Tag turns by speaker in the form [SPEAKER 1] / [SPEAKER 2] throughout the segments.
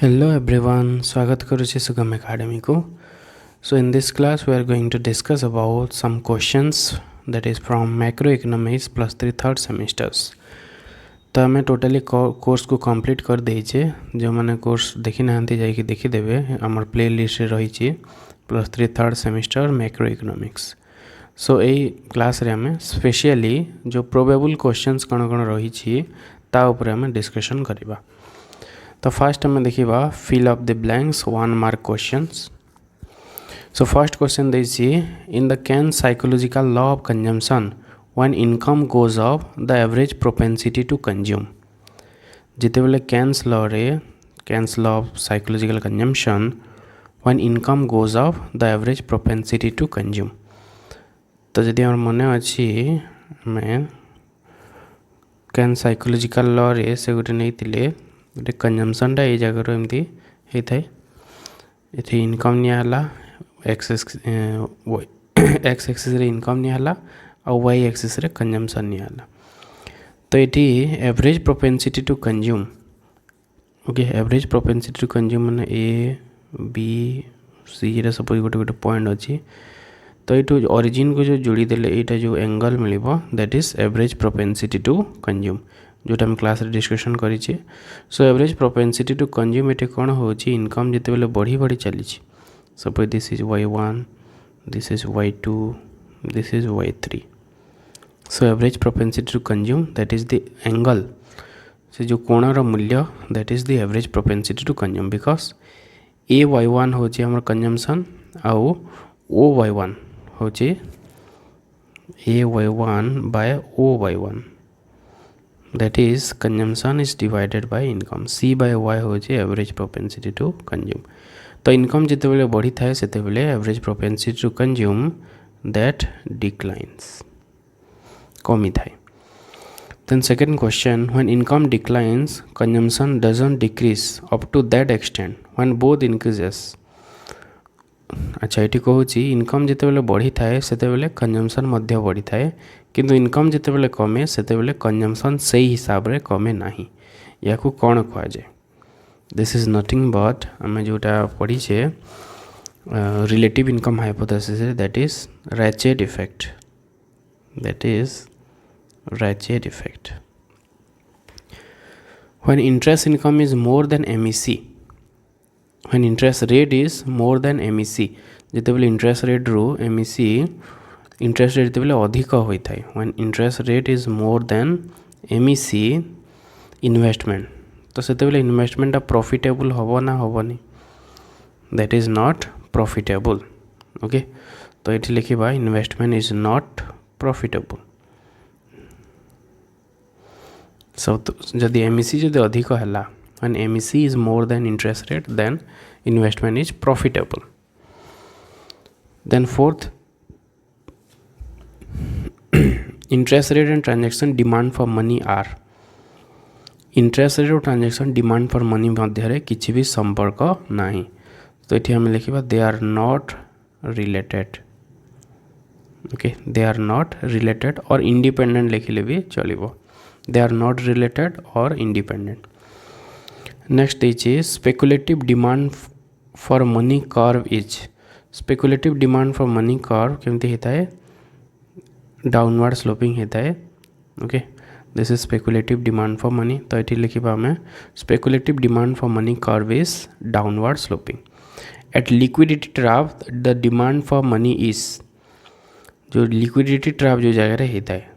[SPEAKER 1] Hello everyone, स्वागत करुछि सुगम academy को. So in this class we are going to discuss about some questions that is from Macroeconomics plus 3 third semesters. तो आम totally course को complete कर देइछे. जो माने कोर्स देखि नाहंती जाई कि देखि देबे हमर प्ले लिस्ट रे रहिछि प्लस 3 थर्ड सेमेस्टर मैक्रोइकोनॉमिक्स. सो एई क्लास रे हमें स्पेशली जो प्रोबेबल क्वेश्चंस कौन कौन रहिछि ता ऊपर हमें डिस्कशन करिबा. तो फर्स्ट हमें देखिबा fill up the blanks 1 mark questions. So first question देछि in the Keynes psychological law of consumption when income goes up the average propensity to consume. जिते बेले Keynes law of psychological consumption when income goes up the average propensity to consume. तो जदि हमर मने अछि मैं can psychological law रे से गोटे नैतिले गोटे कंजम्पशनटा ये जगह एमती होता है. ये इनकम नियाला एक्स एक्सिस रे इनकम नियाला और वाई एक्सिस रे कंजम्पशन नियाला. तो ये average propensity to consume. Okay, average propensity to consume माने ए बी सी रे सपोज गोटे गोटे पॉइंट अच्छी. तो ये ओरिजिन को जो जोड़ी देले एटा जो एंगल मिलिबो that is average propensity to consume जोटा हम क्लास रे डिस्कशन करिछि. So average propensity to consume एटे कोन होछि इनकम जेते बेले बढ़ी बढ़ी चलीछि. Suppose this is y1, this is y2, this is y3. So average propensity to consume that is the angle से जो कोणर मूल्य that is the average propensity to consume because ए y1 होछि हमर कंजम्पशन आउ ओ y1 होछि A y1 by O y1. That is consumption is divided by income. C by Y होचे average propensity to consume. तो income जिते बेले बढ़ी थाए सेते बेले average propensity to consume that declines. कमी थाए. Then second question, when income declines, consumption doesn't decrease up to that extent when both increases. अच्छा ये कहूँ इनकम जिते बेले बढ़ी थाए सेते बेले कंजम्पशन मध्य बढ़ी थाए किंतु इनकम जिते बेले कमे सेते बेले कंजम्पशन सही हिसाब रे कमे नाही. या को कौन कह जाए दिस इज नथिंग बट आम जोटा पढ़ी छे relative income hypothesis that is ratchet effect. That is ratchet effect when interest income is more than MEC. when interest rate is more than MEC जिते बेले इंटरेस्ट रेट रू MEC interest rate बेले अधिक होता है. when interest rate is more than MEC investment तो से बेले इन्वेस्टमेंट प्रॉफिटेबल होबो ना होबनी that is not profitable. Okay, तो ये लिखा investment is not profitable. So जदि MEC जदि अधिक है when MEC is more than interest rate then investment is profitable. Then fourth, interest rate and transaction demand for money are. interest rate और transaction demand for money मध्य रे किछि भी संपर्क नाही. तो ये हम लिखिबा they are not related. okay, they are not related or independent लिखिले भी चलिबो. they are not related or independent. Next है speculative demand for money curve is. Speculative demand for money curve केमती होता है डाउनवर्ड स्लोपिंग होता है. Okay, this is speculative demand for money. तो ये लिखा आम speculative demand for money curve is downward sloping. At liquidity trap the demand for money is. जो लिक्विडिटी ट्रैप जो जगह होता है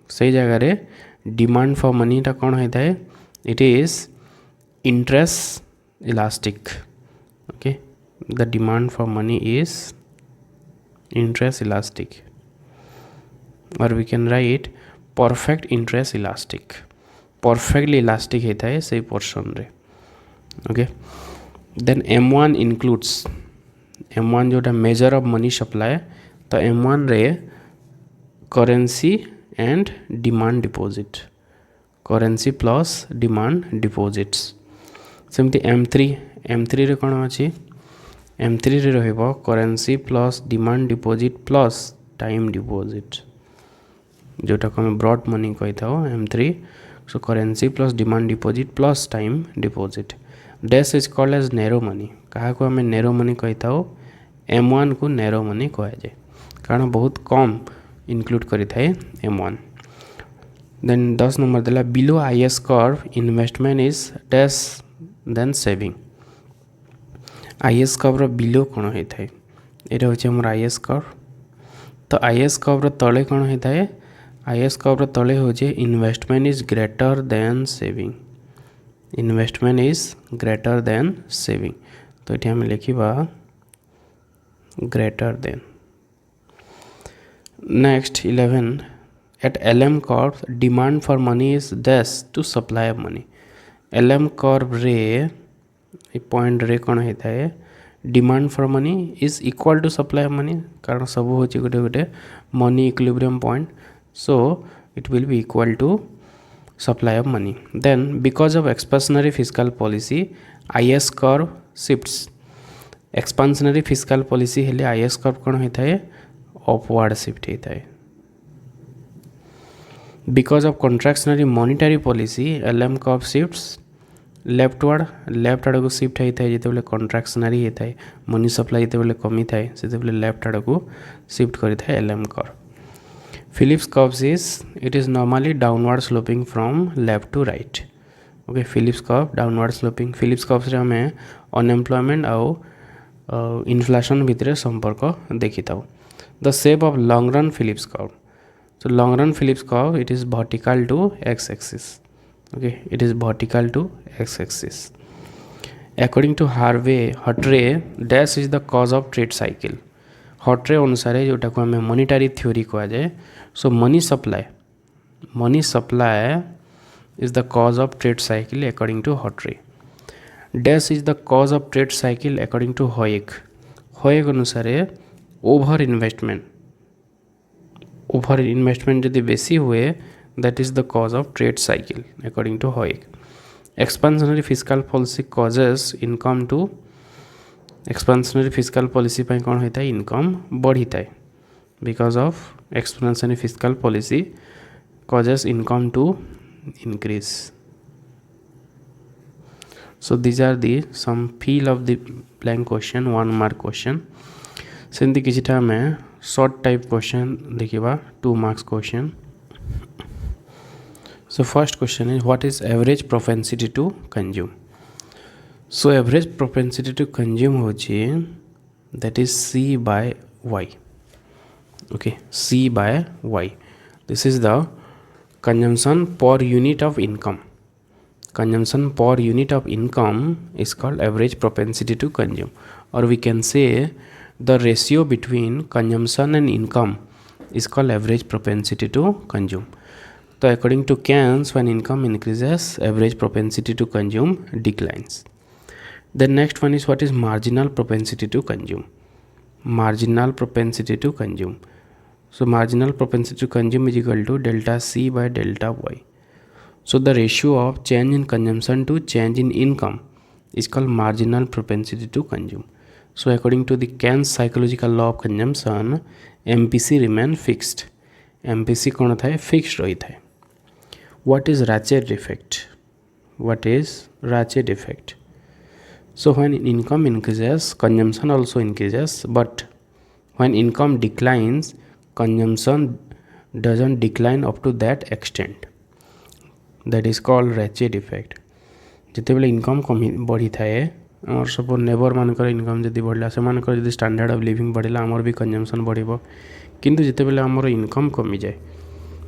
[SPEAKER 1] से जगह डिमांड फॉर मनीटा कौन होता है it is interest elastic. okay, the demand for money is interest elastic or we can write perfect interest elastic. perfectly elastic होता है सही पोर्शन रे. okay, then M1 includes M1 जोटा measure of money supply. तो M1 रे currency and demand deposit, currency plus demand deposits. सेमती M3 रे कौन अच्छी M3 रे रहिबो currency plus demand deposit plus time deposit जोटा को हम ब्रॉड मनी कही था M3. So currency plus demand deposit plus time deposit dash is called as narrow money क्या को आम नैरो मनी कही था M1 को नैरो मनी कहुए कारण बहुत कम इनक्लूड करें M1 देन 10 नंबर देला below IS curve investment is dash than saving IS curve below कौन होता है ये हूँ आम IS कर्व तो IS कर्व तले कौन होता है IS कर्व तले हूँ investment is greater than saving investment is greater than saving तो ये आम लिखा greater than next 11 at LM curve demand for money is dash to supply of money LM curve रे पॉइंट रे कौन होता है demand for money is equal to supply of money कारण सब हूँ गोटे गोटे money equilibrium point so it will be equal to supply of money then because of expansionary fiscal policy IS curve shifts expansionary fiscal policy हेले IS curve कौन होता है upward shift होता है because of contractionary monetary policy LM curve shifts leftward left आड़ को shift होता है जिते contractionary होता है मनी सप्लाई जिते कमी थाए से लेफ्ट आड़ को शिफ्ट करता है LM curve Phillips curve is it is normally downward sloping from left to right okay Phillips curve downward sloping Phillips curve रे हमें unemployment आउ inflation भितर संपर्क देखी था the shape of long run Phillips curve so long run Phillips curve it is vertical to x-axis okay it is vertical to x-axis according to Hawtrey dash is the cause of trade cycle Hawtrey अनुसार जोटा को हमें monetary theory कहा जाए so money supply is the cause of trade cycle according to Hawtrey dash is the cause of trade cycle according to Hayek अनुसार over investment जदि बेसी हुए that is the cause of trade cycle according to Hayek expansionary fiscal policy causes income to expansionary fiscal policy पे कौन होता है income बढ़ी था because of expansionary fiscal policy causes income to increase so these are the some fill of the blank question 1 mark question सेमती किछिटा में short type question देखिबा 2 marks question so first question is what is average propensity to consume so average propensity to consume होची that is C/Y okay C/Y this is the consumption per unit of income consumption per unit of income is called average propensity to consume or we can say the ratio between consumption and income is called average propensity to consume so according to Keynes when income increases average propensity to consume declines the next one is what is marginal propensity to consume marginal propensity to consume so marginal propensity to consume is equal to delta C by delta Y so the ratio of change in consumption to change in income is called marginal propensity to consume so according to the Keynes psychological law of consumption MPC remain fixed MPC कौन था fixed रही था what is ratchet effect so when income increases consumption also increases but when income declines consumption doesn't decline up to that extent that is called ratchet effect जिते बेले income कमी बढ़ी थाए आमर सब नेबर मानकर इनकम जदि बढ़ला से मानकर जदि स्टैंडर्ड ऑफ लिविंग बढ़ला आमर भी कंजम्पशन बढ़िबो किंतु जिते बेले आमर इनकम कमी जाए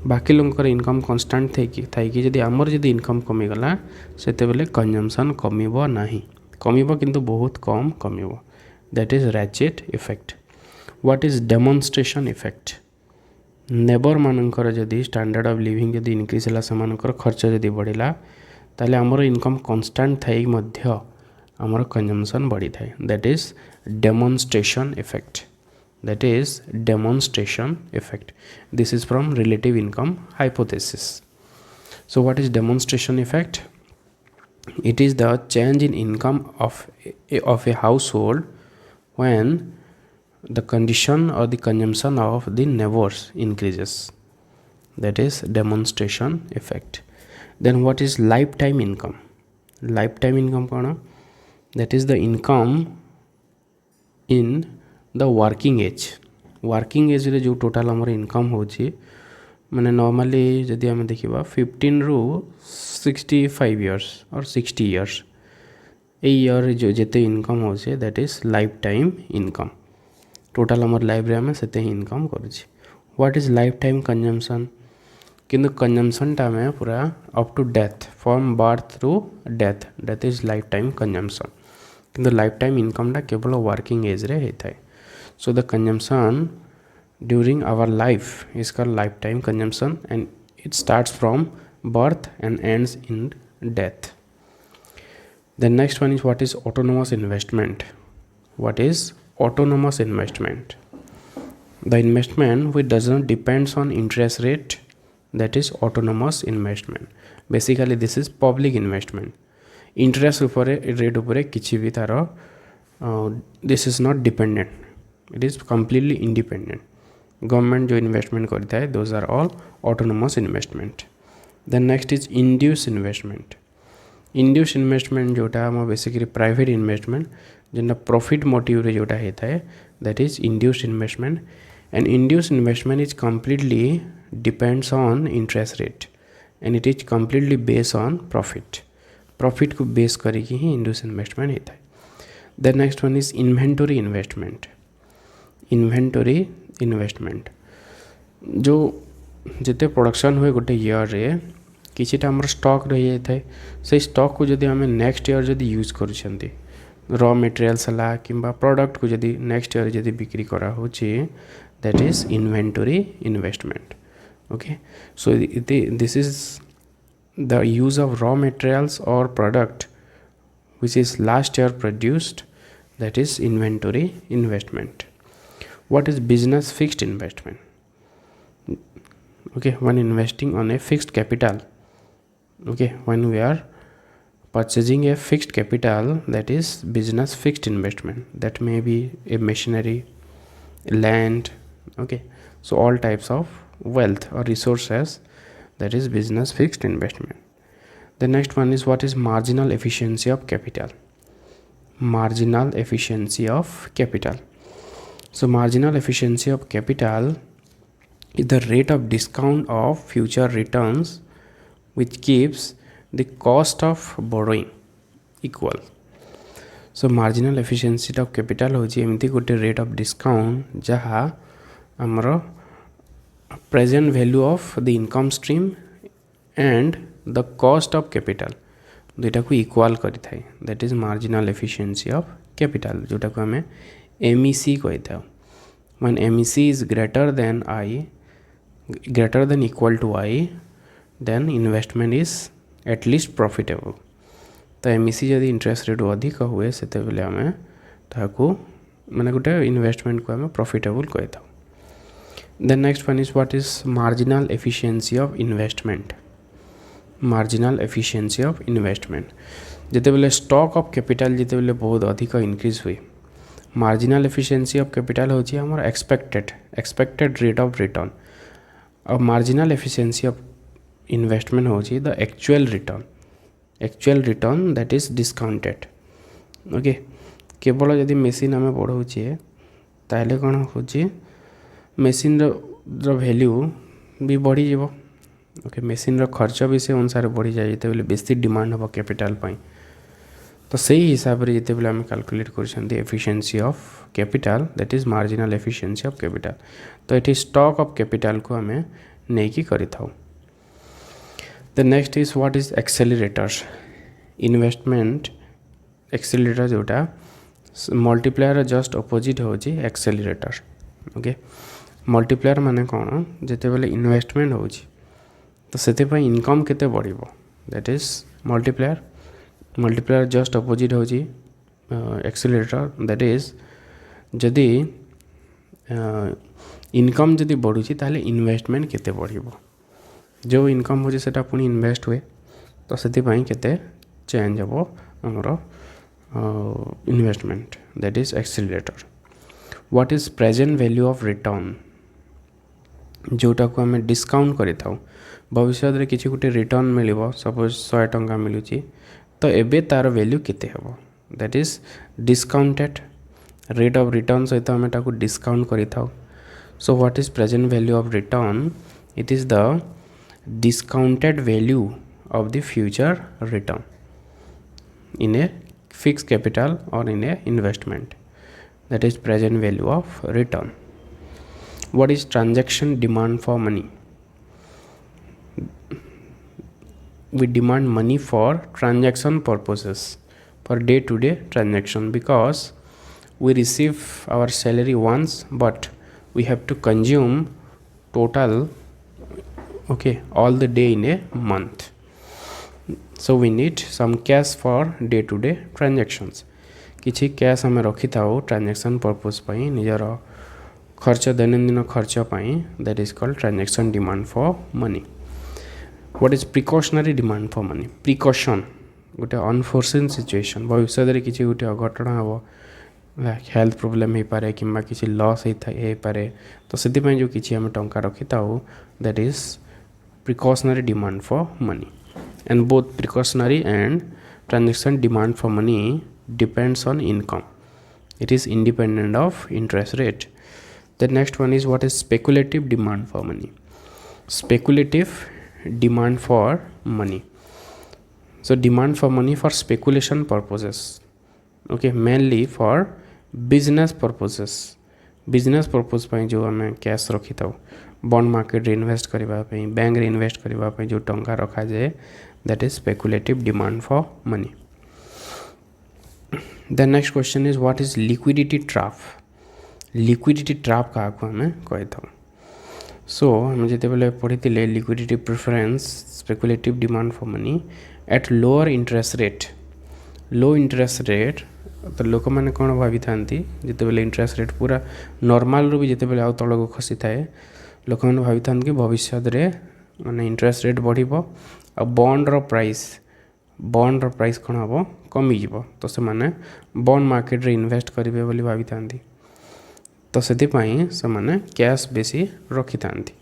[SPEAKER 1] बाकी लोगकर इनकम कन्स्टांट थाई कि जदि आमर जदि इनकम कमी गला सेते बेले कंजम्पशन कमिबो नाही कमिबो किंतु बहुत कम कमिबो that is ratchet effect what is demonstration effect neighbour मानकर जदि स्टैंडर्ड ऑफ लिविंग जदि इनक्रीज होला से मानकर खर्च जदि बढ़िला ताले आमर इनकम कन्स्टांट थाई मध्य आमर कंजम्पशन बढ़ी थाए that is demonstration effect that is demonstration effect this is from relative income hypothesis so what is demonstration effect it is the change in income of a household when the condition or the consumption of the neighbors increases that is demonstration effect then what is lifetime income कौन that is the income in the working age. Working age रे जो total आमर income होची माने normally जदि आम देखा 15 रु 65 इयर्स और 60 इयर्स ईयर जो जिते इनकम होचे that is lifetime income total आमर लाइफ रे आमे सेते इनकम करूची. What is lifetime consumption किंतु कंजम्पशन टा में पूरा up to death from birth through death that is lifetime consumption किंतु लाइफ टाइम इनकम टा केवल वर्किंग एज रे होता है. So the consumption during our life is called lifetime consumption and it starts from birth and ends in death. The next one is what is autonomous investment. What is autonomous investment? The investment which does not depends on interest rate, that is autonomous investment. Basically this is public investment. Interest upare rate upare kiछि भी तार this is not dependent. It is completely independent. Government जो investment करता है those are all autonomous investment. Then next is induced investment. Induced investment जोटा हम basically private investment जिन्ना profit motive रे जोटा होता है that is induced investment. And induced investment is completely depends on interest rate and it is completely based on profit. Profit को base करके ही induced investment होता है. The next one is inventory investment. Inventory investment जो जिते production हुए गोटे year रे किछिटा हमर स्टॉक रही जाए से स्टॉक को जदि आम नेक्स्ट ईयर जदि यूज करुछंती रॉ मटेरियल्स हला किंबा प्रोडक्ट को जदि नेक्स्ट ईयर जदि बिक्री करा होची that is inventory investment. Okay so this is the use of raw materials और product which is last year produced that is inventory investment. What is business fixed investment? Okay, when investing on a fixed capital, okay, when we are purchasing a fixed capital, that is business fixed investment. That may be a machinery, land, okay, so all types of wealth or resources, that is business fixed investment. The next one is what is marginal efficiency of capital. Marginal efficiency of capital. So marginal efficiency of capital is the rate of discount of future returns which keeps the cost of borrowing equal. So marginal efficiency of capital होची एमती गोटे rate of discount जहाँ हमरो present value of the income stream and the cost of capital दुईटा को equal करी Thai. That is marginal efficiency of capital जोटा को हमें MEC कही था. When MEC is greater than equal to I, then investment is at least profitable. तो MEC जदि इंटरेस्ट रेट अधिक हुए से आम ताकू माने गोटे इन्वेस्टमेंट को आम प्रॉफिटेबल कही था. Then next one is what is marginal efficiency of investment. Marginal efficiency of investment जिते बेले स्टॉक ऑफ कैपिटल जिते बेले बहुत अधिक इंक्रीज हुए मार्जिनल एफिशिएंसी ऑफ कैपिटल होची हमर एक्सपेक्टेड रेट ऑफ रिटर्न और मार्जिनल एफिशिएंसी ऑफ इन्वेस्टमेंट होची the actual return that is discounted. Okay केवल जदि मेसीन आम बढ़ाऊे ताहले कौन होची मेसीन रो वैल्यू भी बढ़ी जीवो. ओके मेसीन रो खर्च भी से अनुसार बढ़ी जाए जिते बेले बेसी डिमांड हम कैपिटल पाई. तो सही हिसाब से जिते बेले आम कैलकुलेट कर efficiency of capital that is marginal efficiency of capital. तो ये स्टॉक ऑफ कैपिटल को आम नहीं करि थाउ. The next is what is accelerators. Investment accelerator जोटा मल्टीप्लायर जस्ट अपोजिट होची एक्सेलरेटर. ओके मल्टीप्लायर माने कौन जिते बेले इन्वेस्टमेंट होची तो से इनकम केते बढ़िबो that is multiplier just opposite होची एक्सेलरेटर. दैट इज जदि इनकम जदि बढ़ुची ताले इन्वेस्टमेंट केते बढ़िबो. जो इनकम होची सेटा पुनी इन्वेस्ट हुए तो से केते चेंज हेबो हमर investment that is accelerator. What is present value of return जोटा को आम डिस्काउंट करि थाउ भविष्य रे किछि गोटे रिटर्न मिलिबो सपोज 100 टंका मिलुची तो एबे तार वैल्यू केते हेबो that is discounted rate of return सहित आम ताको डिस्काउंट करि थाउ. So what is present value of return? It is the discounted value of the future return in a fixed capital or in a investment. That is present value of return. What is transaction demand for money? We demand money for transaction purposes, for day to day transaction, because we receive our salary once but we have to consume total all the day in a month. So we need some cash for day to day transactions. किछि cash आम रखी थाउ transaction purpose पई निजर खर्च दैनंदिन खर्च पई. That is called transaction demand for money. What is precautionary demand for money? Precaution गोटे अनफोर्सिन सिचुएशन, भविष्य किसी गोटे अघटन हम, हेल्थ प्रोब्लेम हो पारे कि किसी लॉस हो पारे, तो से जो किसी आम टंका रखी थाउ that is precautionary demand for money. And both precautionary and transaction demand for money depends on income. It is independent of interest rate. The next one is what is speculative demand for money? Speculative demand for money. So demand for money for speculation purposes. Mainly for business purposes. Business purpose ପାଇଁ जो आम cash रखी था bond market रे invest करबा पई, bank रे invest करबा पई जो टंका रखा जाए, that is speculative demand for money. The next question is what is liquidity trap? Liquidity trap का को हमें कहि था. So हम जते बेले पढ़ी थिले liquidity preference, speculative demand for money at lower interest rate. Low interest rate तो लोक मैंने कौन भावी थांती जते बेले इंटरेस्ट रेट पूरा नॉर्मल रू भी जते बेले आउ तळको खसी थाए, लोक मैंने भावी थांत कि भविष्य रे माने इंटरेस्ट रेट बढ़िबो आ बॉन्ड रो प्राइस कौन हम कमी जीव, तो से माने बॉन्ड मार्केट रे इन्वेस्ट करेंगे बोली भावी थांती, तो सेतिपाई से माने कैश बेसी रखी थांती.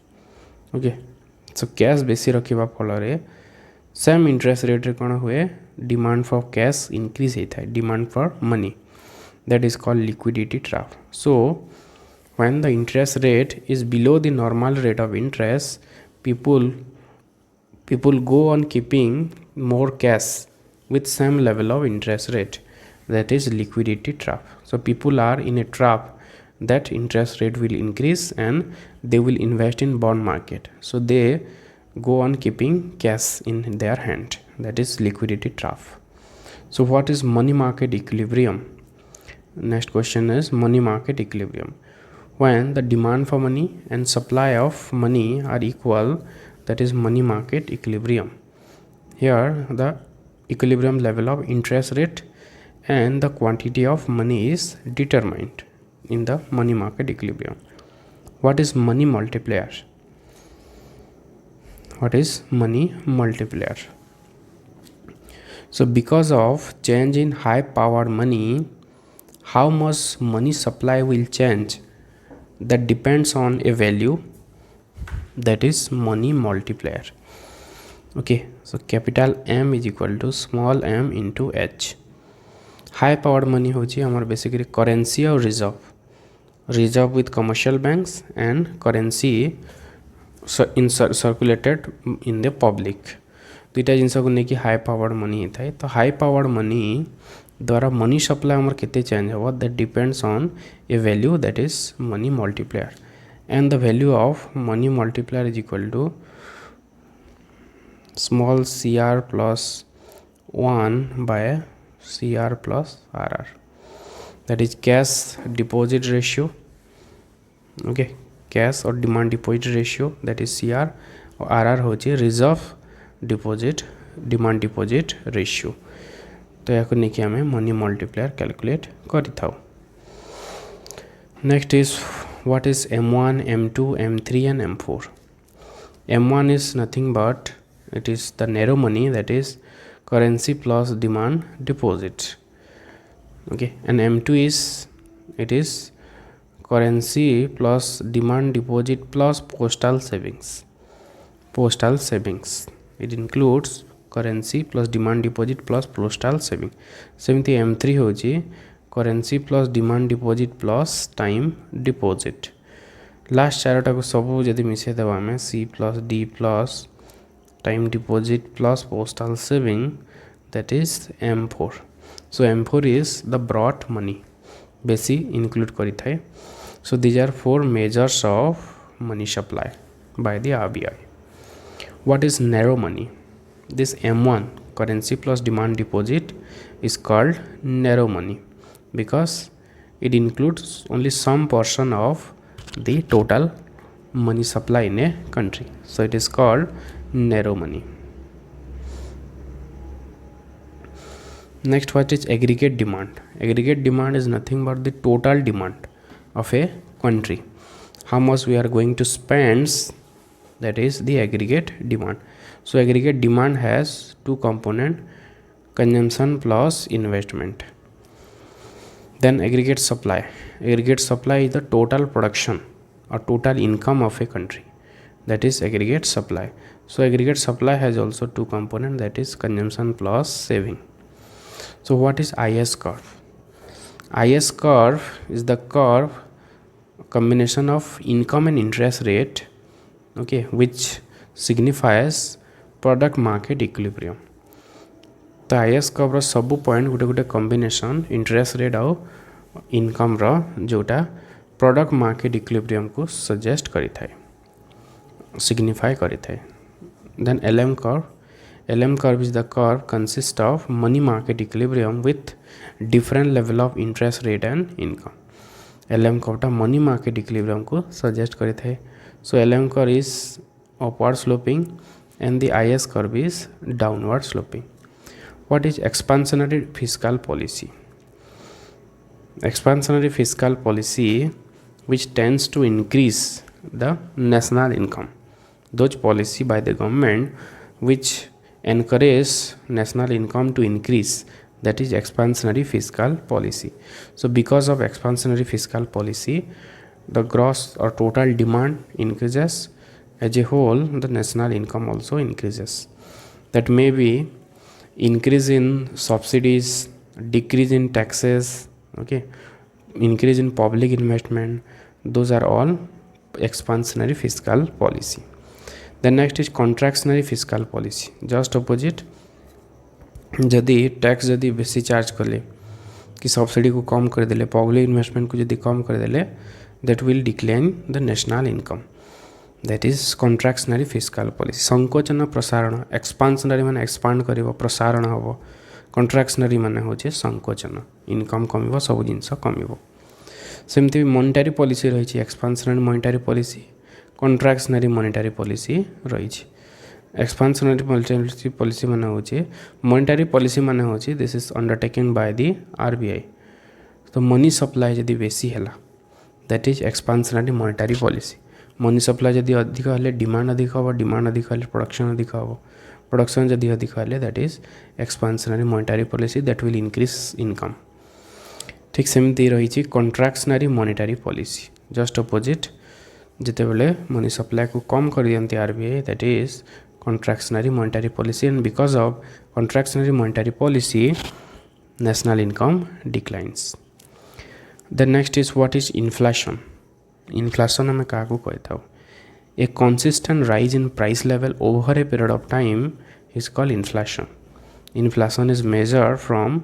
[SPEAKER 1] सो कैश बेसी रखिबा फल रे सेम इंटरेस्ट रेट रे कौन हुए डिमांड फॉर कैश इंक्रीज होता है, demand for money. That is called liquidity trap. So when the interest rate is below the normal rate of interest, people go on keeping more cash with same level of interest rate. That is liquidity trap. So people are in a trap that interest rate will increase and they will invest in bond market, so they go on keeping cash in their hand. That is liquidity trap. So what is money market equilibrium? Next question is money market equilibrium. When the demand for money and supply of money are equal, that is money market equilibrium. Here the equilibrium level of interest rate and the quantity of money is determined in the money market equilibrium. What is money multiplier? What is money multiplier? So because of change in high power money, how much money supply will change, that depends on a value, that is money multiplier. So capital M is equal to small m into h. High powered money होची हमार basically currency और reserve with commercial banks and currency circulated in the public. दुईटा जिनस को लेकिन high powered money होता है. तो high powered money द्वारा मनी सप्लाई हमार केते चेंज हो, that depends on A value, that is money multiplier. And the value of money multiplier is equal to small cr plus 1 by cr plus rr. That is cash deposit ratio. Cash or demand deposit ratio, that is cr, और rr होची reserve deposit demand deposit ratio. तो या को लेके हमें money multiplier calculate करि थाउ. Next is what is M1, M2, M3 and M4. M1 is nothing but it is the narrow money, that is currency plus demand deposit. And M2 is it is currency plus demand deposit plus postal savings. It includes currency plus demand deposit plus postal saving सेमती M3 होची currency plus demand deposit plus time deposit last चारोटा को सब जदि मिसे देबा हमें C plus D plus time deposit plus postal saving that is M4 so M4 is the brought money बेसी include करी थाए so these are four measures of money supply by the RBI. What is narrow money? This M1 currency plus demand deposit is called narrow money because it includes only some portion of the total money supply in a country, so it is called narrow money. Next, what is aggregate demand? Aggregate demand is nothing but the total demand of a country, how much we are going to spend, that is the aggregate demand. So aggregate demand has two component, consumption plus investment. Then aggregate supply. Aggregate supply is the total production or total income of a country, that is aggregate supply. So aggregate supply has also two component, that is consumption plus saving. So what is IS curve? IS curve is the curve combination of income and interest rate, okay, which signifies product market equilibrium. तो IS curve सब point गोटे गोटे combination interest rate आउ income रो जोटा product market equilibrium को suggest करी थाए सिग्निफाई करी थाए. Then LM curve is the curve consist of money market equilibrium with different level of interest rate and income. LM curve टा money market equilibrium को suggest करे थे. So LM curve is upward sloping and the IS curve is downward sloping. What is expansionary fiscal policy? Expansionary fiscal policy which tends to increase the national income. Those policy by the government which encourage national income to increase, that is expansionary fiscal policy. So because of expansionary fiscal policy, the gross or total demand increases, as a whole the national income also increases. That may be increase in subsidies, decrease in taxes, okay, increase in public investment, those are all expansionary fiscal policy. The next is contractionary fiscal policy, just opposite. जदि tax जदि बेसी charge कले कि subsidy को कम कर देले, public investment को जदि कम कर देले, that will decline the national income, that is contractionary fiscal policy. संकोचन प्रसारण, एक्सपांशनरी माने एक्सपांड करिवो, प्रसारण हबो, contractionary माने होचे संकोचन, इनकम कमिवो, सब जिंस कमिवो. सेमती मॉनेटरी पॉलिसी रही छी, expansionary monetary policy, contractionary monetary policy रही. Expansionary monetary policy माने होचे monetary policy माने होचे this is undertaken by the RBI. तो मनी सप्लाई जदि बेसी हैला, that is expansionary monetary policy. Money supply जदि अधिक हले डिमांड अधिक हबो, डिमांड अधिक हले प्रोडक्शन अधिक हबो, प्रोडक्शन जदि अधिक हले that is expansionary monetary policy that will increase income. ठीक सेमती रही छी contractionary monetary policy, just opposite. जिते बेले मनी सप्लाई को कम कर दियंती RBI, that is contractionary monetary policy, and because of contractionary monetary policy national income declines. The next is what is inflation. Inflation हमें क्या को कहता हूँ, a consistent rise in price level over a period of time is called inflation. Inflation is measured from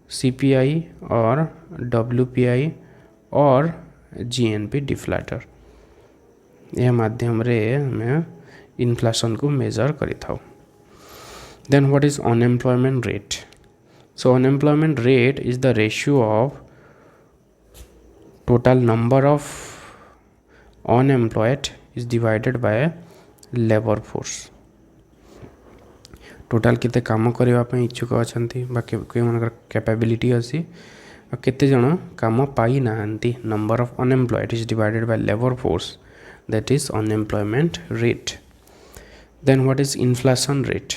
[SPEAKER 1] CPI or WPI or GNP deflator. यह माध्यम रे हमें inflation को मेजर करी था. Then what is unemployment rate? So unemployment rate is the ratio of total number of unemployed is divided by labour force. Total केते काम करबा पे इच्छुक अछंती बा के मनकर कैपेबिलिटी अछि आ केते जण काम पाई नाहंती, number of unemployed is divided by labour force, that is unemployment rate. Then what is inflation rate?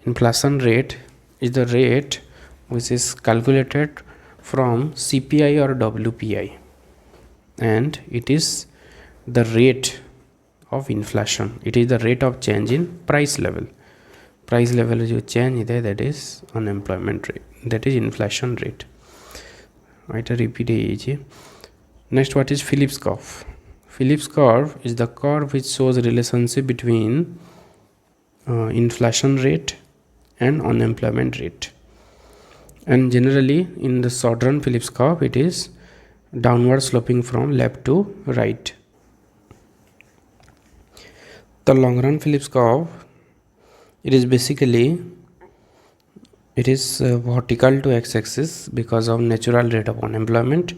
[SPEAKER 1] Inflation rate is the rate which is calculated from CPI or WPI, and it is the rate of inflation. It is the rate of change in price level. price level जो change ಇದೆ that is unemployment rate, that is inflation rate. Right, repeat ହେଇଯାଇଛି. Next, what is Phillips curve? Phillips curve is the curve which shows relationship between inflation rate and unemployment rate, and generally in the short run Phillips curve it is downward sloping from left to right. The long run Phillips curve, it is basically vertical to x-axis because of natural rate of unemployment,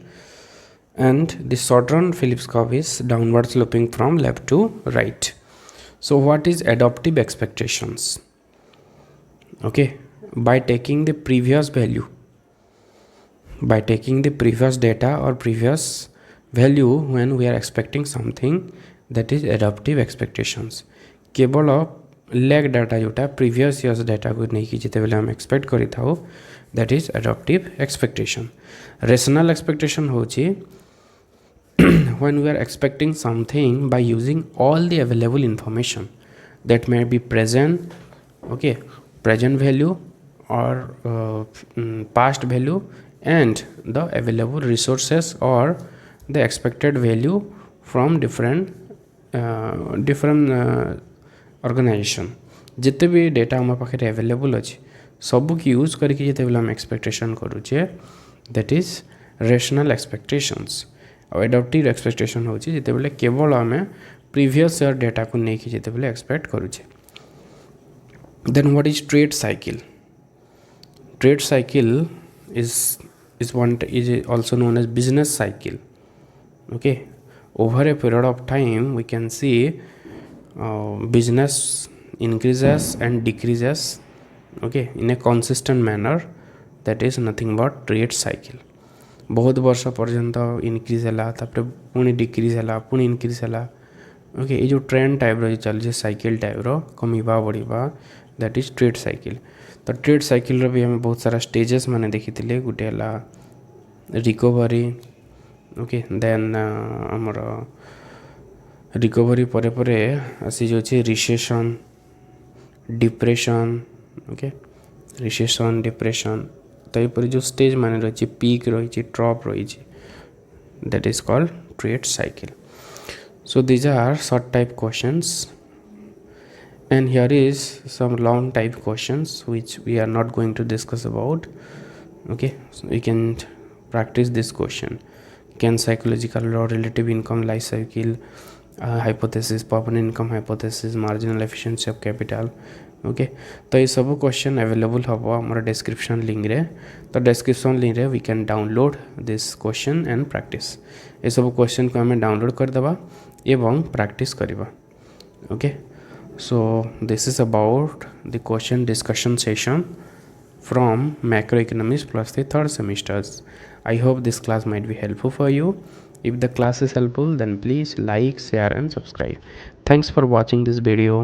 [SPEAKER 1] and the short run Phillips curve is downward sloping from left to right. So what is adoptive expectations? Okay, by taking the previous value, by taking the previous data or previous value when we are expecting something, that is adoptive expectations. केवल lag data जोटा previous years data को नहीं कि जिते बेले हम expect करि थाउ, that is adaptive expectation. Rational expectation होची when we are expecting something by using all the available information that may be present, okay, present value or past value and the available resources or the expected value from different organization. जिते भी data आम पाखे available अच्छी सबू की use करके जिते बेले हम एक्सपेक्टेशन करुचे, दैट इज रेशनल एक्सपेक्टेशंस. और एडॉप्टिव एक्सपेक्टेशन होची जिते बेले केवल आम प्रीवियस ईयर डेटा को लेकिन जिते बेले एक्सपेक्ट करुचे. Then what is trade cycle? Trade cycle is also known as business cycle. Okay, over a period of time we can see business increases and decreases, okay, in a consistent manner. That is nothing but trade cycle. बहुत वर्ष पर्यंत increase है, पुणी decrease है, पुणी increase है. Okay, ये जो ट्रेंड टाइप रो चलছে साइकिल टाइप रो कमिबा बढ़िबा, दैट इज ट्रेड साइकिल. तो ट्रेड साइकिल रो भी हम बहुत सारा स्टेजेस माने देखिथिले. गुटे हला रिकवरी, ओके, देन हमर रिकवरी परे परे आसी जाउछि recession, depression, okay, recession, depression. तापर जो स्टेज माने रही पीक रही ड्रॉप रही, that is called trade cycle. So these are short type questions and here is some long type questions which we are not going to discuss about. Okay, so we can practice this question. Can psychological or relative income life cycle hypothesis, permanent income hypothesis, marginal efficiency of capital. Okay, तो ये सब question available हम हमारा description link रे. तो description link रे we can download this question and practice. ये सब क्वेश्चन को हमें डाउनलोड कर देबा एवं प्रैक्टिस करबा. Okay, so this is about the question discussion session from macroeconomics plus the third semesters. I hope this class might be helpful for you. If the class is helpful, then please like, share and subscribe. Thanks for watching this video.